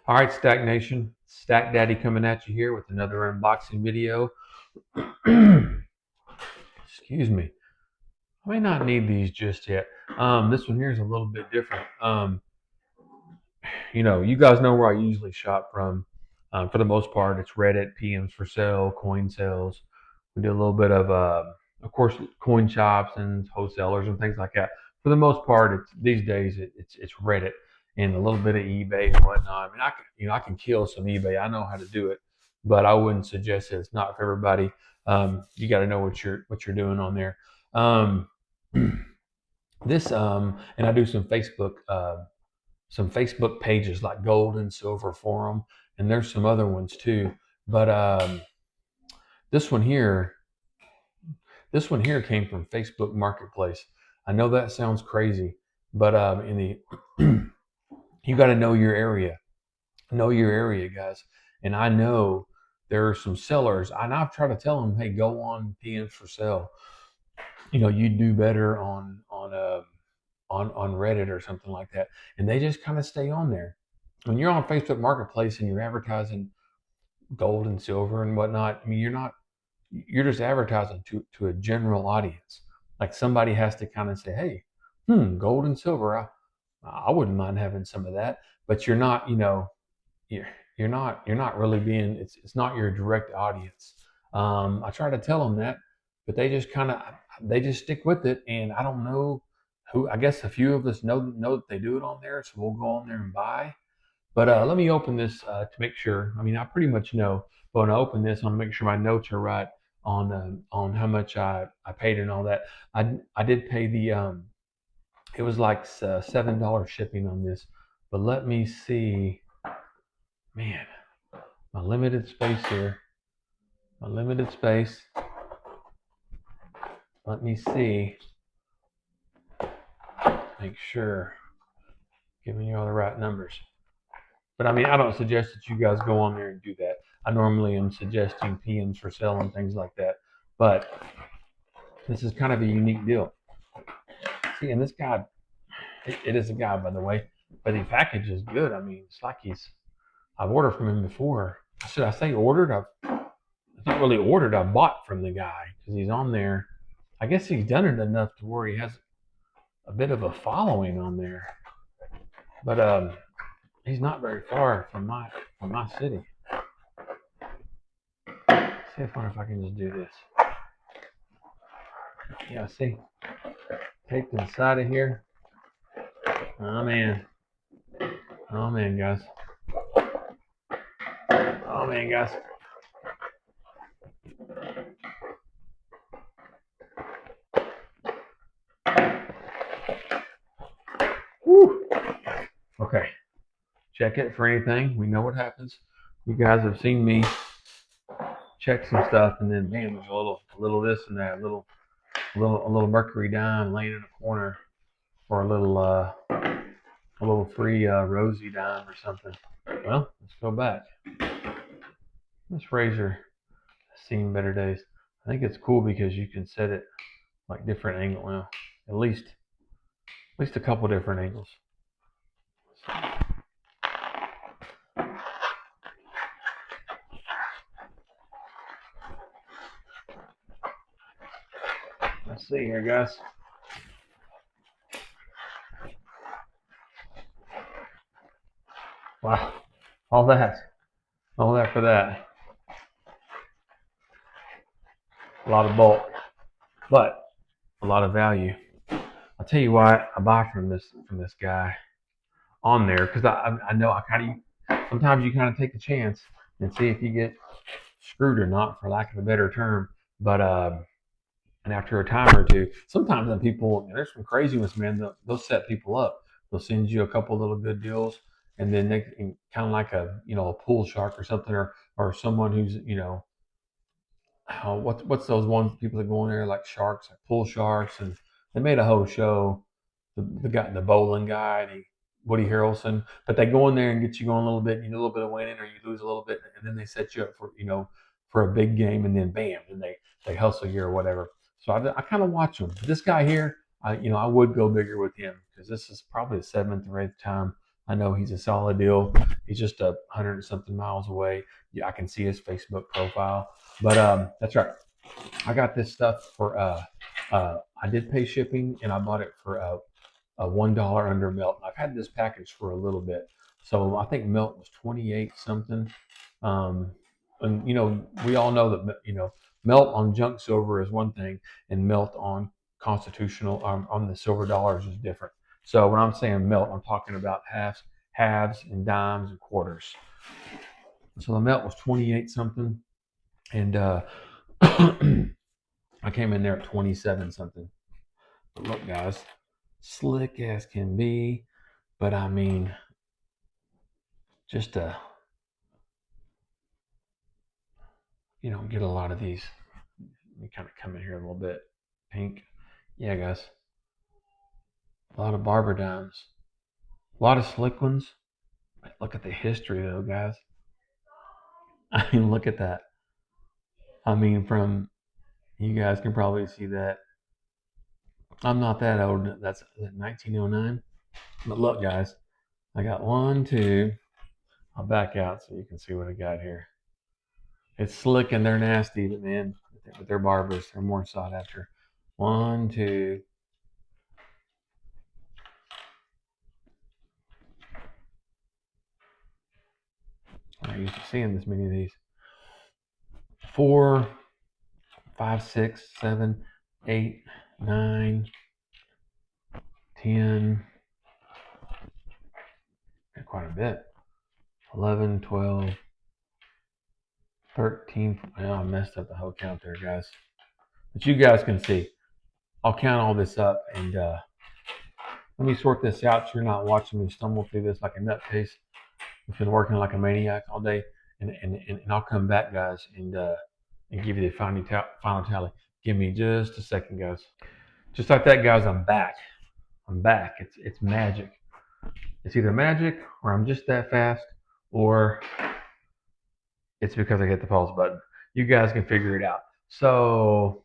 All right, Stack Nation, Stack Daddy coming at you here with another unboxing video. Excuse me. I may not need these just yet. This one here is a little bit different. You guys know where I usually shop from. For the most part, it's Reddit, PMs for sale, coin sales. We do a little bit of course, coin shops and wholesalers and things like that. For the most part, these days it's Reddit and a little bit of eBay and whatnot. I mean, I can kill some eBay. I know how to do it, but I wouldn't suggest it. It's not for everybody. You got to know what you're doing on there. Um, and I do some Facebook pages like Gold and Silver Forum, and there's some other ones too. But this one here, this one here came from Facebook Marketplace. I know that sounds crazy, but in the you got to know your area, guys. And I know there are some sellers, and I've tried to tell them, hey, go on PMs for sale. You do better on Reddit or something like that, and they just kind of stay on there. When you're on Facebook Marketplace and you're advertising gold and silver and whatnot, I mean, you're just advertising to a general audience. Like somebody has to kind of say, hey, gold and silver, I wouldn't mind having some of that. But you're you're not really being, it's not your direct audience. I try to tell them that, but they just stick with it, and I don't know who. I guess a few of us know that they do it on there, so we'll go on there and buy. But let me open this to make sure. I mean, I pretty much know, but when I open this, I'll make sure my notes are right on how much I paid and all that. I did pay it was like $7 shipping on this, but let me see. Man, my limited space here. My limited space. Let me see. Make sure. Giving you all the right numbers. But I mean, I don't suggest that you guys go on there and do that. I normally am suggesting PMs for sale and things like that. But this is kind of a unique deal. See, and this guy, it is a guy, by the way, but the package is good. I mean, it's like I've ordered from him before. Should I say ordered? I've not really ordered. I bought from the guy because he's on there. I guess he's done it enough to where he has a bit of a following on there. But he's not very far from my city. See if I can just do this. Yeah, see, taped inside of here. Oh man, oh man, guys. Oh man, guys. Woo. Okay, check it for anything. We know what happens. You guys have seen me check some stuff, and then man, there's a little this and that, a little mercury dime laying in a corner, or a little free rosy dime or something. Well, let's go back. This razor has seen better days. I think it's cool because you can set it like different angle. Well, at least a couple different angles. Let's see here, guys. Wow, all that, all that for that. A lot of bulk, but a lot of value. I'll tell you why I buy from this guy on there, because I know I kind of, sometimes you kind of take a chance and see if you get screwed or not, for lack of a better term. But and after a time or two, sometimes then people, there's some crazy ones, man. They'll set people up. They'll send you a couple little good deals, and then they kind of like a pool shark or something, or someone who's what's those ones people that go in there like sharks, like pool sharks, and they made a whole show. The guy, the bowling guy, Woody Harrelson, but they go in there and get you going a little bit. You do a little bit of winning, or you lose a little bit, and then they set you up for a big game, and then bam, and they hustle you or whatever. So I kind of watch them. This guy here, I would go bigger with him, because this is probably the seventh or eighth time I know he's a solid deal. He's just 100 and something miles away. Yeah, I can see his Facebook profile. But that's right. I got this stuff for I did pay shipping and I bought it for $1 under Melt. I've had this package for a little bit, so I think Melt was 28 something. Um, and we all know that Melt on junk silver is one thing, and Melt on constitutional on the silver dollars is different. So when I'm saying Melt, I'm talking about halves, and dimes and quarters. So the Melt was 28 something, and I came in there at 27 something. But look, guys, slick as can be. But I mean, just get a lot of these. Let me kind of come in here a little bit. Pink. Yeah, guys. A lot of Barber dimes. A lot of slick ones. Look at the history, though, guys. I mean, look at that. I mean, you guys can probably see that. I'm not that old. That's 1909. But look, guys, I got one, two. I'll back out so you can see what I got here. It's slick and they're nasty, but man, but they're barbers. They're more sought after. One, two. I'm not used to seeing this many of these. 4, 5, 6, 7, 8, 9, 10. Quite a bit. 11, 12, 13. Well, I messed up the whole count there, guys. But you guys can see. I'll count all this up and let me sort this out so you're not watching me stumble through this like a nutcase. I've been working like a maniac all day, and I'll come back, guys, and give you the final tally. Give me just a second, guys. Just like that, guys, I'm back. I'm back. It's magic. It's either magic or I'm just that fast, or it's because I hit the pause button. You guys can figure it out. So,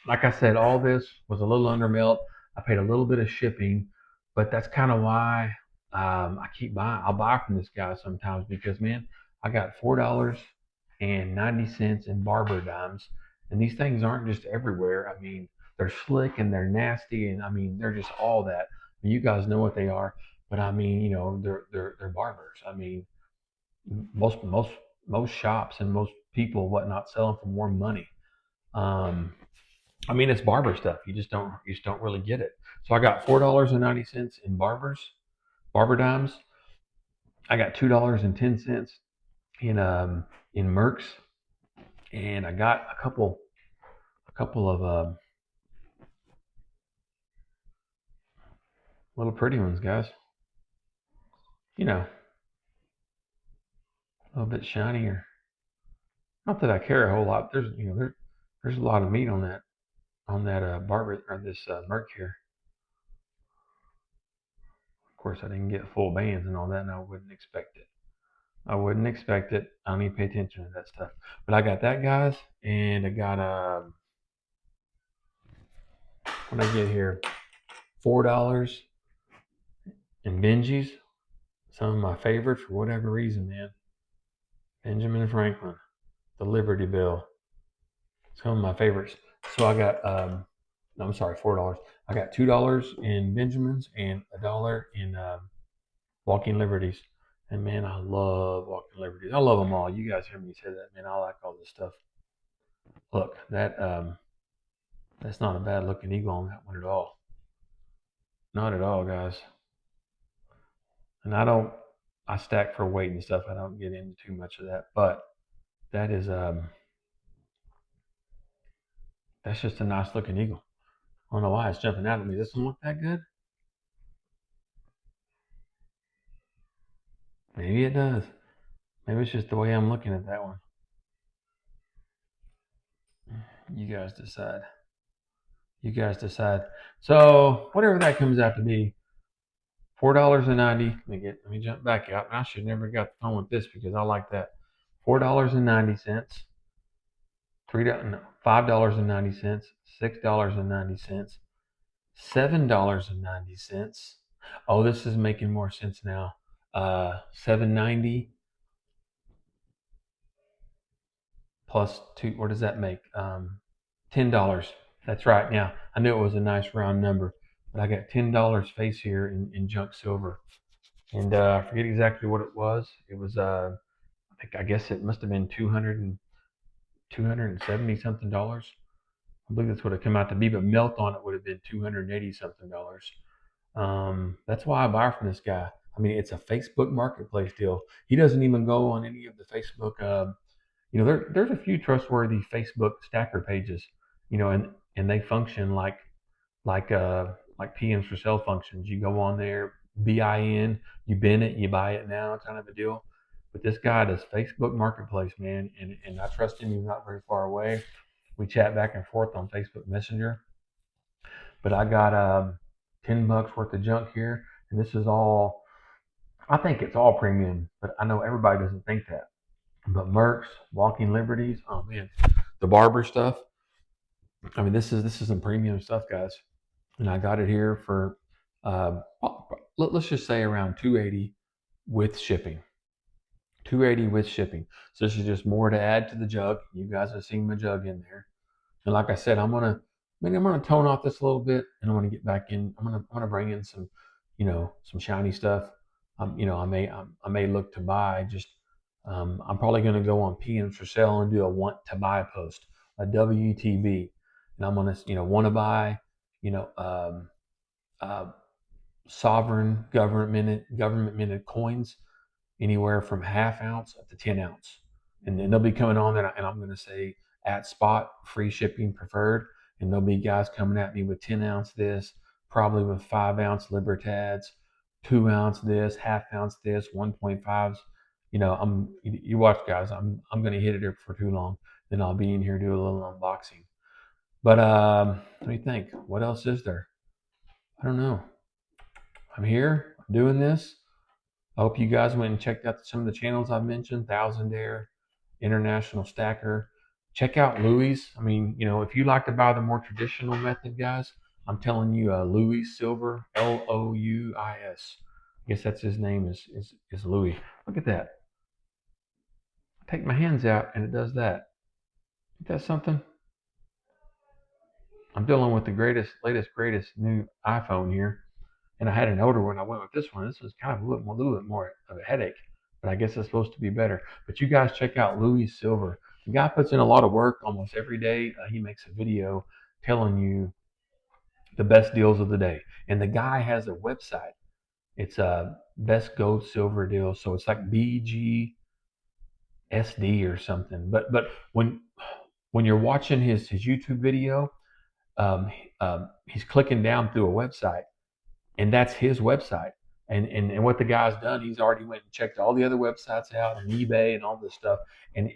like I said, all this was a little under Melt. I paid a little bit of shipping, but that's kind of why I keep buying. I'll buy from this guy sometimes because, man, I got $4.90 in Barber dimes, and these things aren't just everywhere. I mean, they're slick and they're nasty, and I mean, they're just all that. I mean, you guys know what they are, but I mean, they're barbers. I mean, most most most shops and most people whatnot sell them for more money. Um, I mean, it's barber stuff. You just don't really get it. So I got $4.90 in barber dimes. I got $2.10 in Mercs, and I got a couple of little pretty ones, guys. A little bit shinier. Not that I care a whole lot. There's a lot of meat on that barber or this Merc here. Of course, I didn't get full bands and all that, and I wouldn't expect it. I wouldn't expect it. I don't even pay attention to that stuff. But I got that, guys, and I got what I get here, $4 in Benji's. Some of my favorites for whatever reason, man. Benjamin Franklin, the Liberty Bell. Some of my favorites. So I got no, I'm sorry, $4. I got $2 in Benjamins and $1 in Walking Liberties. And man, I love Walking Liberties. I love them all. You guys hear me say that, man. I like all this stuff. Look, that's not a bad looking eagle on that one at all. Not at all, guys. And I stack for weight and stuff. I don't get into too much of that, but that is that's just a nice looking eagle. I don't know why it's jumping out at me. Doesn't look that good. Maybe it does. Maybe it's just the way I'm looking at that one. You guys decide. You guys decide. So whatever that comes out to be, $4.90. Let me jump back out. I should never got the phone with this because I like that. $4.90, $5.90, $6.90, $7.90. Oh, this is making more sense now. $7.90 plus two. What does that make? $10. That's right. Now I knew it was a nice round number, but I got $10 face here in junk silver, and I forget exactly what it was. It was I guess it must have been 270 something dollars. I believe that's what it came out to be, but melt on it would have been 280 something dollars. That's why I buy from this guy. I mean, it's a Facebook Marketplace deal. He doesn't even go on any of the Facebook. There's a few trustworthy Facebook stacker pages. And they function like PMs for sale functions. You go on there, BIN, you bin it, you buy it now, kind of a deal. But this guy does Facebook Marketplace, man, and I trust him. He's not very far away. We chat back and forth on Facebook Messenger. But I got $10 worth of junk here, and this is all. I think it's all premium, but I know everybody doesn't think that. But Mercs, Walking Liberties, oh man, the barber stuff. I mean, this is some premium stuff, guys. And I got it here for uh, let's just say around 280 with shipping. 280 with shipping. So this is just more to add to the jug. You guys have seen my jug in there. And like I said, I'm gonna tone off this a little bit, and I'm gonna get back in. I'm gonna bring in some, some shiny stuff. I may look to buy. Just I'm probably gonna go on PMs for sale and do a want to buy post, a WTB, and I'm gonna want to buy, you know, uh, sovereign government minted coins anywhere from half ounce up to 10 ounce. And then they'll be coming on there, and I'm going to say at spot, free shipping preferred. And there'll be guys coming at me with 10 ounce this, probably with 5 ounce Libertads, 2 ounce this, half ounce this, 1.5s. You watch, guys. I'm going to hit it here for too long. Then I'll be in here do a little unboxing. But let me think. What else is there? I don't know. I'm here. I'm doing this. I hope you guys went and checked out some of the channels I've mentioned, Thousandaire, International Stacker. Check out Louis. I mean, if you like to buy the more traditional method, guys, I'm telling you, Louis Silver, Louis. I guess that's his name is Louis. Look at that. I take my hands out and it does that. Isn't that something? I'm dealing with the latest new iPhone here. And I had an older one. I went with this one. This was kind of a little bit more of a headache, but I guess it's supposed to be better. But you guys check out Louis Silver. The guy puts in a lot of work almost every day. He makes a video telling you the best deals of the day, and the guy has a website. It's best gold silver deals, so it's like BGSD or something. But when you're watching his YouTube video, um, he's clicking down through a website, and that's his website. And what the guy's done, he's already went and checked all the other websites out and eBay and all this stuff, and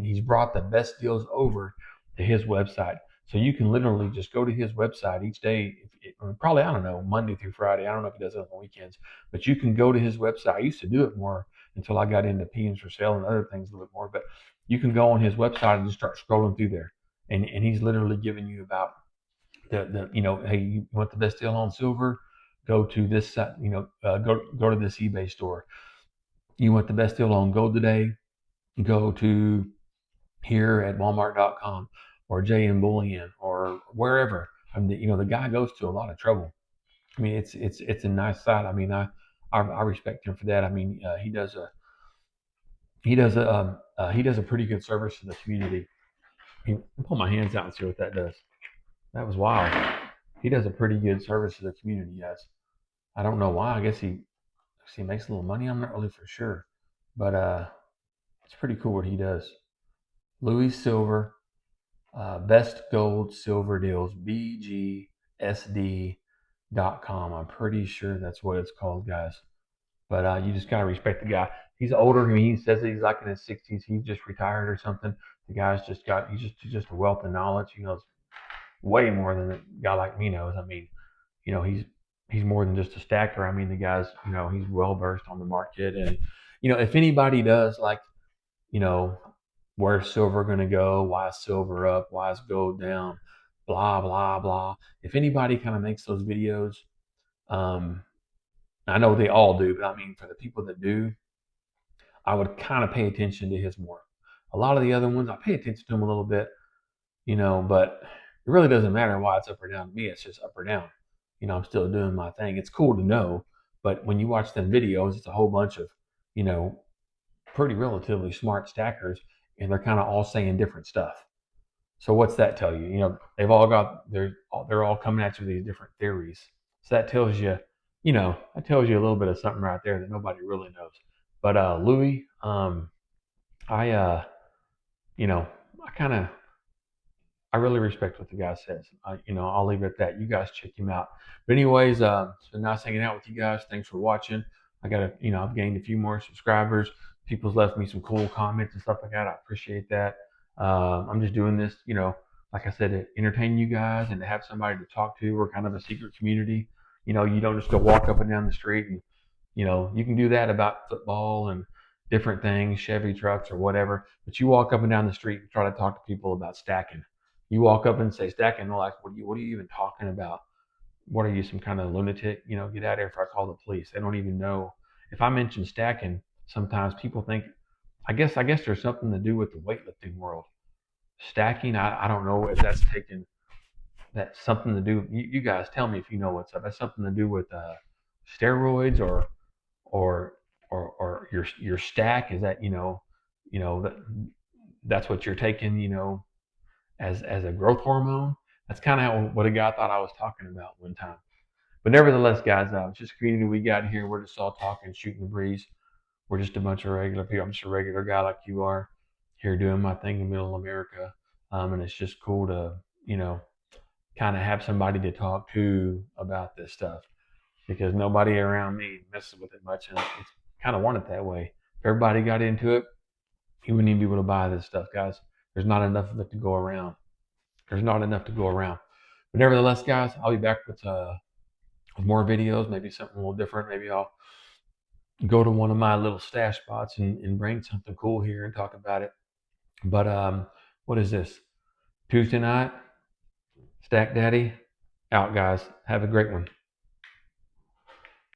he's brought the best deals over to his website. So you can literally just go to his website each day, probably, I don't know, Monday through Friday. I don't know if he does it on the weekends, but you can go to his website. I used to do it more until I got into PMs for sale and other things a little bit more. But you can go on his website and just start scrolling through there, and he's literally giving you about hey, you want the best deal on silver? Go to this, go to this eBay store. You want the best deal on gold today? Go to here at Walmart.com or JM Bullion or wherever. I mean, the guy goes to a lot of trouble. I mean, it's a nice site. I mean, I respect him for that. I mean, he does a pretty good service to the community. I'll pull my hands out and see what that does. That was wild. He does a pretty good service to the community, yes. I don't know why. I guess he makes a little money. I'm not really for sure, but it's pretty cool what he does. Louis Silver, best gold silver deals, BGSD.com. I'm pretty sure that's what it's called, guys. But you just gotta respect the guy. He's older. I mean, he says that he's like in his 60s. He's just retired or something. The guy's he's just a wealth of knowledge. He knows way more than a guy like me knows. I mean, he's more than just a stacker. I mean, the guy's he's well versed on the market, and if anybody does like you know where's silver going to go, why is silver up, why is gold down, blah blah blah. If anybody kind of makes those videos, um, I know they all do, but I mean, for the people that do, I would kind of pay attention to his more. A lot of the other ones, I pay attention to them a little bit, but it really doesn't matter why it's up or down to me. It's just up or down. I'm still doing my thing. It's cool to know, but when you watch them videos, it's a whole bunch of, you know, pretty relatively smart stackers, and they're kind of all saying different stuff. So what's that tell you? They've all got they're all coming at you with these different theories. So that tells you, that tells you a little bit of something right there that nobody really knows. But Louis, I you know, I kind of I really respect what the guy says. I'll leave it at that. You guys check him out. But anyways, it's been nice hanging out with you guys. Thanks for watching. I've gained a few more subscribers. People's left me some cool comments and stuff like that. I appreciate that. I'm just doing this, like I said, to entertain you guys and to have somebody to talk to. We're kind of a secret community. You don't just go walk up and down the street and you can do that about football and different things, Chevy trucks or whatever. But you walk up and down the street and try to talk to people about stacking. You walk up and say stacking, they're like, what are you even talking about? What are you, some kind of lunatic? Get out of here if I call the police. They don't even know. If I mention stacking, sometimes people think, I guess there's something to do with the weightlifting world. Stacking, I don't know if that's something to do. You guys tell me if you know what's up. That's something to do with steroids or or your stack. Is that that's what you're taking, as a growth hormone. That's kind of what a guy thought I was talking about one time. But nevertheless, guys, it's just a community we got here. We're just all talking, shooting the breeze. We're just a bunch of regular people. I'm just a regular guy like you are, here doing my thing in middle America. And it's just cool to, kind of have somebody to talk to about this stuff, because nobody around me messes with it much. And it's kind of want it that way. If everybody got into it, you wouldn't even be able to buy this stuff, guys. There's not enough of it to go around. There's not enough to go around. But nevertheless, guys, I'll be back with more videos, maybe something a little different. Maybe I'll go to one of my little stash spots and bring something cool here and talk about it. But what is this? Tuesday night? Stack Daddy out, guys. Have a great one.